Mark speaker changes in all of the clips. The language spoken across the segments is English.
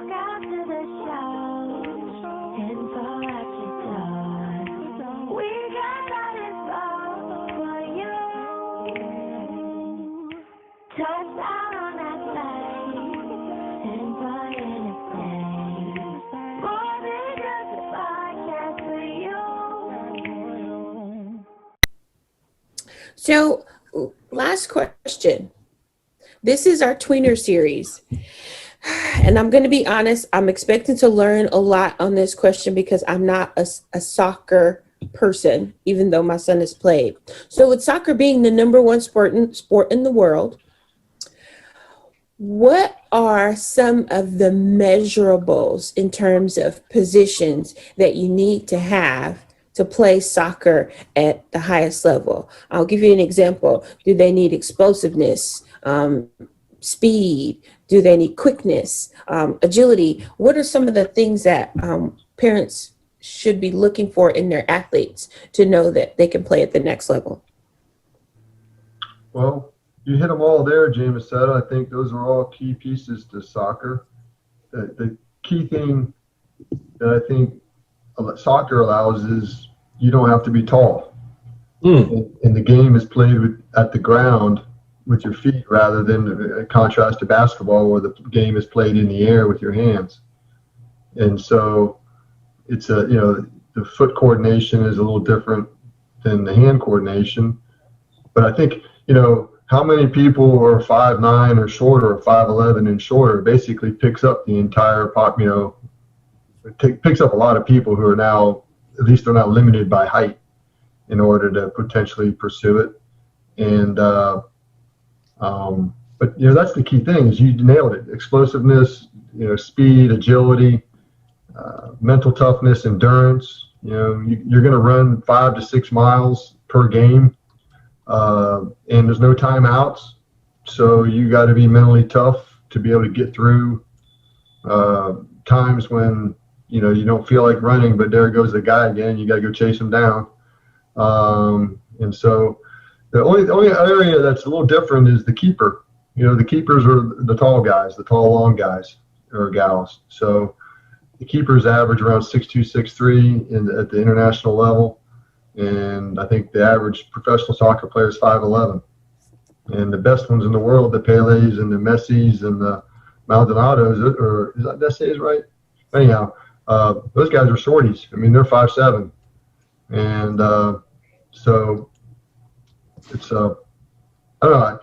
Speaker 1: walk out to the show and fall at your door. We got that info for you. Touchdown on that play and play in a play. More than just a podcast for you.
Speaker 2: So, last question. This is our tweener series. And I'm going to be honest, I'm expecting to learn a lot on this question because I'm not a soccer person, even though my son has played. So with soccer being the number one sport in the world, what are some of the measurables in terms of positions that you need to have to play soccer at the highest level? I'll give you an example. Do they need explosiveness, speed? Do they need quickness, agility? What are some of the things that parents should be looking for in their athletes to know that they can play at the next level?
Speaker 3: Well, you hit them all there, Jamesetta. I think those are all key pieces to soccer. The key thing that I think soccer allows is you don't have to be tall. And the game is played at the ground with your feet rather than in contrast to basketball where the game is played in the air with your hands. And so it's the foot coordination is a little different than the hand coordination. But I think, how many people are 5'9" or shorter or 5'11" and shorter basically picks up the entire pop, picks up a lot of people who are now, at least they're not limited by height in order to potentially pursue it. And, but that's the key thing is you nailed it. Explosiveness, speed, agility, mental toughness, endurance. You're going to run 5 to 6 miles per game, and there's no timeouts. So you got to be mentally tough to be able to get through times when you don't feel like running, but there goes the guy again. You got to go chase him down. And so the only area that's a little different is the keeper. The keepers are the tall guys, the tall, long guys or gals. So the keepers average around 6'2", 6'3" at the international level. And I think the average professional soccer player is 5'11". And the best ones in the world, the Pelés and the Messis and the Maldonados, or is that say right? Anyhow, those guys are shorties. I mean, they're 5'7". And so it's I don't know.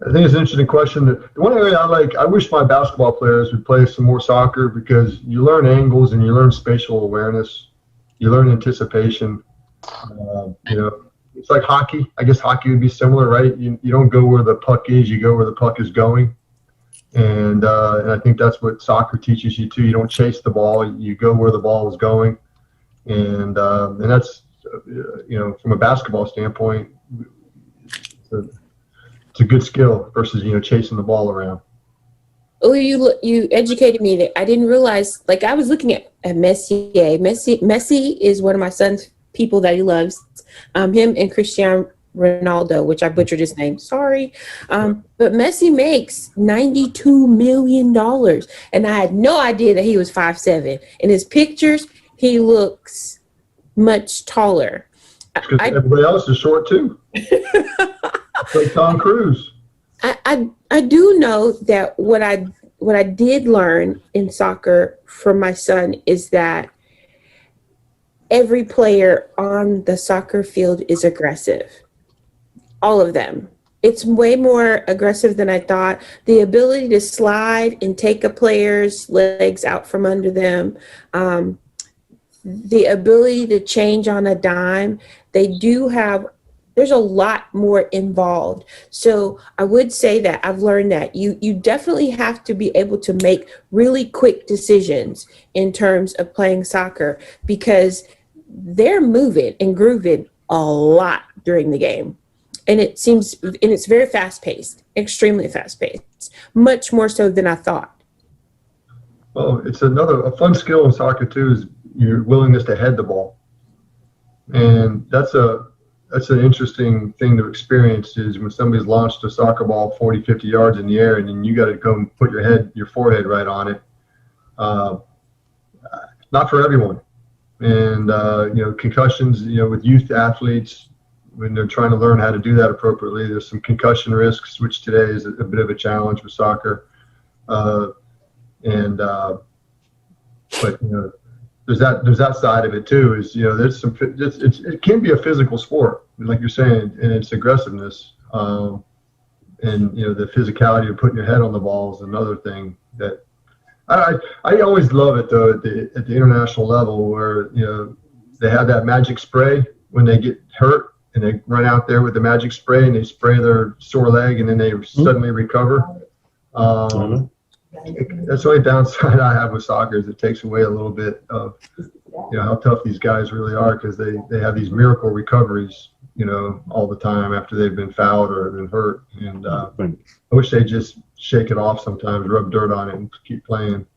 Speaker 3: I think it's an interesting question. The one area I wish my basketball players would play some more soccer because you learn angles and you learn spatial awareness. You learn anticipation. It's like hockey. I guess hockey would be similar, right? You don't go where the puck is, you go where the puck is going. And I think that's what soccer teaches you too. You don't chase the ball, you go where the ball is going. And that's, from a basketball standpoint, it's a good skill versus, chasing the ball around.
Speaker 2: Oh, you educated me that I didn't realize, I was looking at Messi. Messi is one of my son's people that he loves. Him and Cristiano Ronaldo, which I butchered his name. Sorry. But Messi makes $92 million. And I had no idea that he was 5'7". In his pictures, he looks much taller.
Speaker 3: Because everybody else is short too. Like Tom Cruise.
Speaker 2: I do know that what I did learn in soccer from my son is that every player on the soccer field is aggressive. All of them. It's way more aggressive than I thought. The ability to slide and take a player's legs out from under them, the ability to change on a dime, there's a lot more involved. So I would say that I've learned that you definitely have to be able to make really quick decisions in terms of playing soccer because they're moving and grooving a lot during the game. And it's very fast paced, extremely fast paced, much more so than I thought.
Speaker 3: Well, it's a fun skill in soccer too, is your willingness to head the ball. And that's an interesting thing to experience is when somebody's launched a soccer ball 40, 50 yards in the air and then you got to go and put your forehead right on it. not for everyone. And, concussions, with youth athletes, when they're trying to learn how to do that appropriately, there's some concussion risks, which today is a bit of a challenge with soccer. But there's that side of it too, is, there's it can be a physical sport, like you're saying, and it's aggressiveness. And, the physicality of putting your head on the ball is another thing that I always love it, though, at the international level, where, they have that magic spray when they get hurt, and they run out there with the magic spray and they spray their sore leg, and then they suddenly recover. That's the only downside I have with soccer, is it takes away a little bit of, how tough these guys really are, because they have these miracle recoveries, all the time after they've been fouled or been hurt. And I wish they'd just shake it off sometimes, rub dirt on it, and keep playing.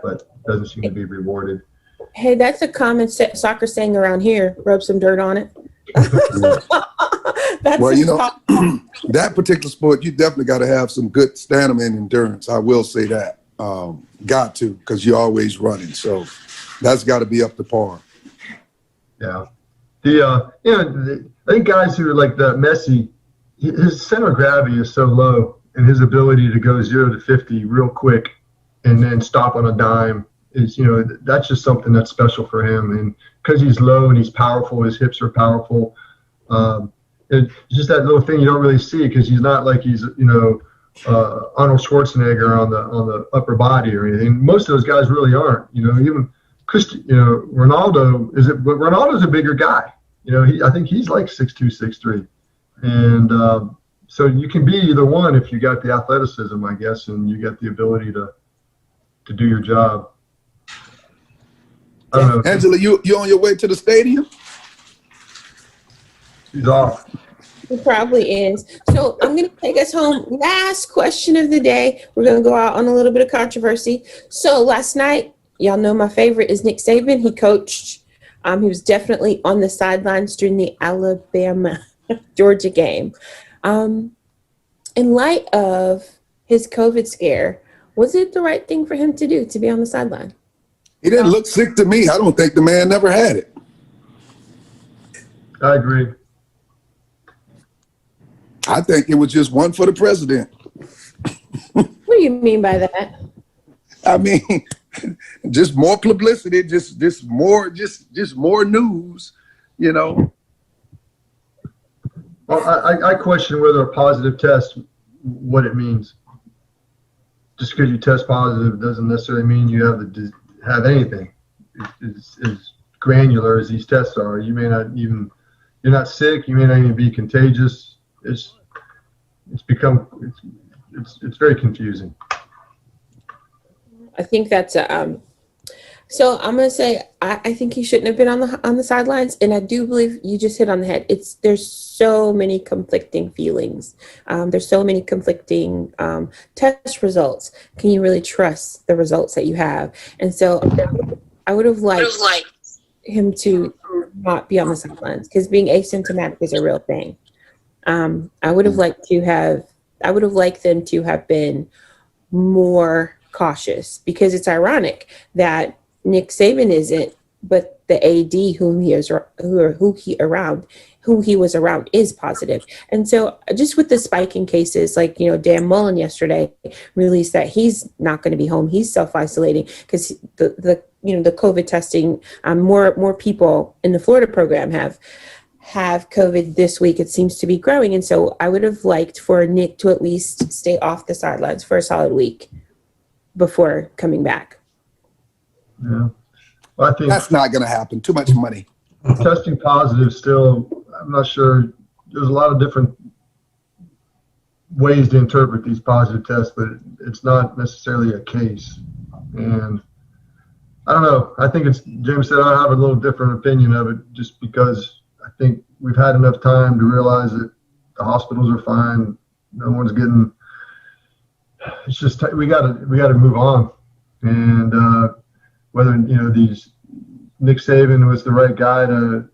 Speaker 3: But it doesn't seem to be rewarded.
Speaker 2: Hey, that's a common soccer saying around here, rub some dirt on it.
Speaker 4: That particular sport, you definitely got to have some good stamina and endurance. I will say that. Got to, because you're always running. So that's got to be up to par.
Speaker 3: Yeah. I think guys who are like that, Messi, his center of gravity is so low, and his ability to go 0 to 50 real quick and then stop on a dime is, that's just something that's special for him. And because he's low and he's powerful, his hips are powerful. It's just that little thing you don't really see, because he's not like he's, Arnold Schwarzenegger on the upper body or anything. Most of those guys really aren't. Even Ronaldo's a bigger guy. I think he's like 6'2", 6'3", and so you can be either one if you got the athleticism, I guess, and you got the ability to do your job. I don't know.
Speaker 4: Angela, you on your way to the stadium?
Speaker 3: She's off.
Speaker 2: It probably is. So I'm going to take us home. Last question of the day. We're going to go out on a little bit of controversy. So last night, y'all know my favorite is Nick Saban. He coached. He was definitely on the sidelines during the Alabama-Georgia game. In light of his COVID scare, was it the right thing for him to do, to be on the sideline?
Speaker 4: He didn't look sick to me. I don't think the man never had it.
Speaker 3: I agree.
Speaker 4: I think it was just one for the president.
Speaker 2: What do you mean by that?
Speaker 4: I mean, just more publicity, just more news,
Speaker 3: Well, I question whether a positive test, what it means. Just because you test positive doesn't necessarily mean you have anything. It's as granular as these tests are. You may not even, you're not sick. You may not even be contagious. It's very confusing.
Speaker 2: I think that's so I'm gonna say I think he shouldn't have been on the sidelines, and I do believe you just hit on the head. There's so many conflicting feelings. There's so many conflicting test results. Can you really trust the results that you have? And so I would have liked him to not be on the sidelines, because being asymptomatic is a real thing. I would have liked them to have been more cautious, because it's ironic that Nick Saban isn't, but the AD who he was around is positive. And so just with the spike in cases, like, Dan Mullen yesterday released that he's not going to be home. He's self-isolating because the COVID testing, more people in the Florida program have COVID this week. It seems to be growing. And so I would have liked for Nick to at least stay off the sidelines for a solid week before coming back.
Speaker 3: Yeah. Well, I think
Speaker 4: that's not going to happen. Too much money.
Speaker 3: Testing positive still, I'm not sure. There's a lot of different ways to interpret these positive tests, but it's not necessarily a case. And I don't know. I think James said, I have a little different opinion of it, just because I think we've had enough time to realize that the hospitals are fine. No one's getting. It's just we got to move on, and whether these Nick Saban was the right guy to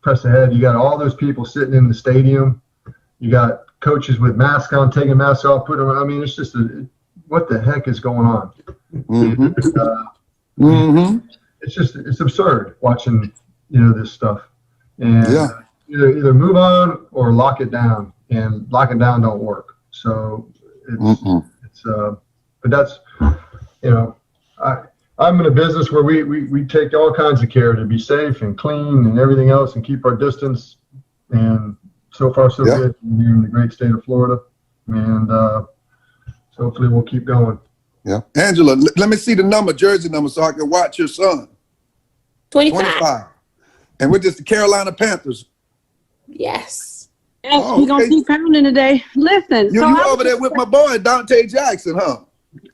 Speaker 3: press ahead. You got all those people sitting in the stadium. You got coaches with masks on, taking masks off, putting them. I mean, it's just what the heck is going on? It's absurd watching, this stuff. And either move on or lock it down, and locking down don't work. So but that's, I'm in a business where we take all kinds of care to be safe and clean and everything else and keep our distance. And so far so good here in the great state of Florida. And so hopefully we'll keep going.
Speaker 4: Yeah. Angela, let me see the jersey number, so I can watch your son.
Speaker 2: 25.
Speaker 4: And we're just the Carolina Panthers.
Speaker 2: Yes.
Speaker 5: We're going to keep pounding today. Listen.
Speaker 4: You over there with my boy, Dante Jackson, huh?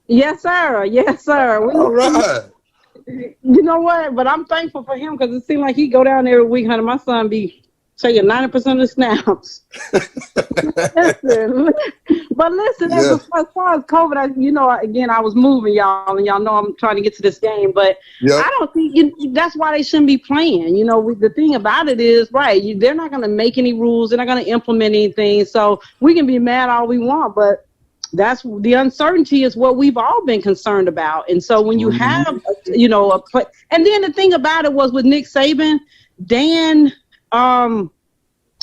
Speaker 5: Yes, sir. Yes, sir.
Speaker 4: All right.
Speaker 5: You know what? But I'm thankful for him because it seems like he go down every week, honey. My son be taking 90% of the snaps. But listen, as far as COVID, again, I was moving, y'all, and y'all know I'm trying to get to this game, but I don't think that's why they shouldn't be playing. The thing about it is, they're not going to make any rules. They're not going to implement anything. So we can be mad all we want, but that's the uncertainty is what we've all been concerned about. And so when you have, a play, and then the thing about it was with Nick Saban, Dan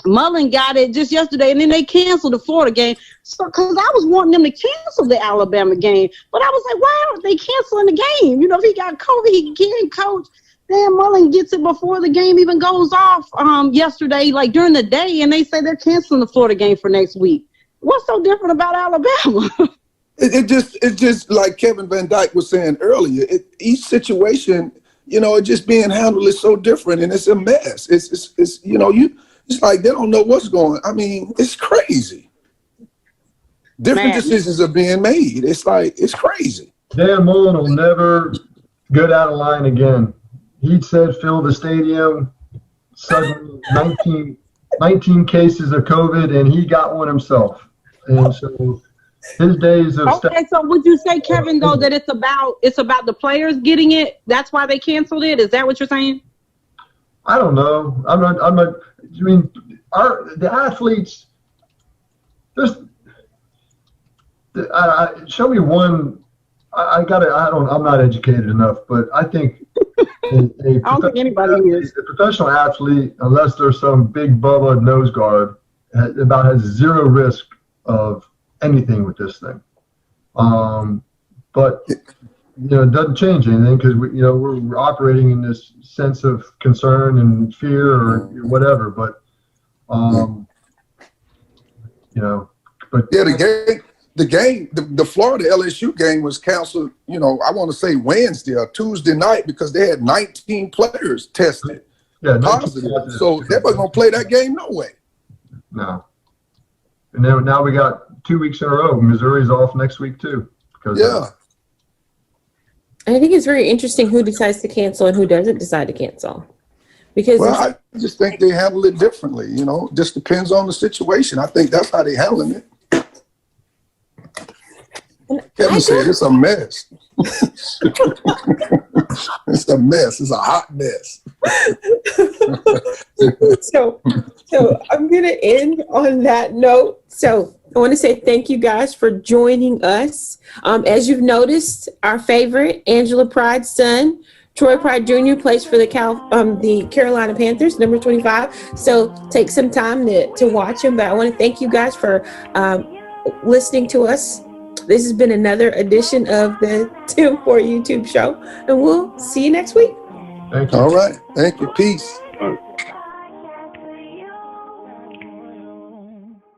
Speaker 5: Mullen got it just yesterday, and then they canceled the Florida game. So, because I was wanting them to cancel the Alabama game, but I was like, why aren't they canceling the game? If he got COVID, he can coach. Dan Mullen gets it before the game even goes off yesterday, like during the day, and they say they're canceling the Florida game for next week. What's so different about Alabama?
Speaker 4: It's just like Kevin Van Dyke was saying earlier. Each situation, it just being handled is so different, and it's a mess. It's like they don't know what's going. I mean, it's crazy. Different decisions are being made. It's like it's crazy.
Speaker 3: Dan Mullen will never go down the line again. He said fill the stadium. Suddenly, 19 cases of COVID, and he got one himself. And so his days of
Speaker 5: so would you say, Kevin, though, that it's about the players getting it? That's why they canceled it? Is that what you're saying?
Speaker 3: I don't know. I'm not. I mean, the athletes. Show me one. I'm not educated enough, but I think
Speaker 5: I don't think anybody is.
Speaker 3: A professional athlete, unless there's some big Bubba nose guard, has zero risk of anything with this thing. But it doesn't change anything because we're operating in this sense of concern and fear or whatever. But
Speaker 4: the Florida LSU game was canceled. I want to say Wednesday or Tuesday night because they had 19 players tested positive. So they weren't gonna play that game no way.
Speaker 3: No. And then now we got 2 weeks in a row. Missouri's off next week too.
Speaker 2: I think it's very interesting who decides to cancel and who doesn't decide to cancel. Because
Speaker 4: I just think they handle it differently. Just depends on the situation. I think that's how they handling it. Kevin said it's a mess. It's a mess. It's a hot mess.
Speaker 2: So I'm going to end on that note. So I want to say thank you guys for joining us. As you've noticed, our favorite, Angela Pride's son, Troy Pride Jr. plays for the Carolina Panthers, number 25. So take some time to watch him. But I want to thank you guys for listening to us. This has been another edition of the Tim for YouTube show, and we'll see you next week.
Speaker 3: Thank you.
Speaker 4: All right. Thank you. Peace.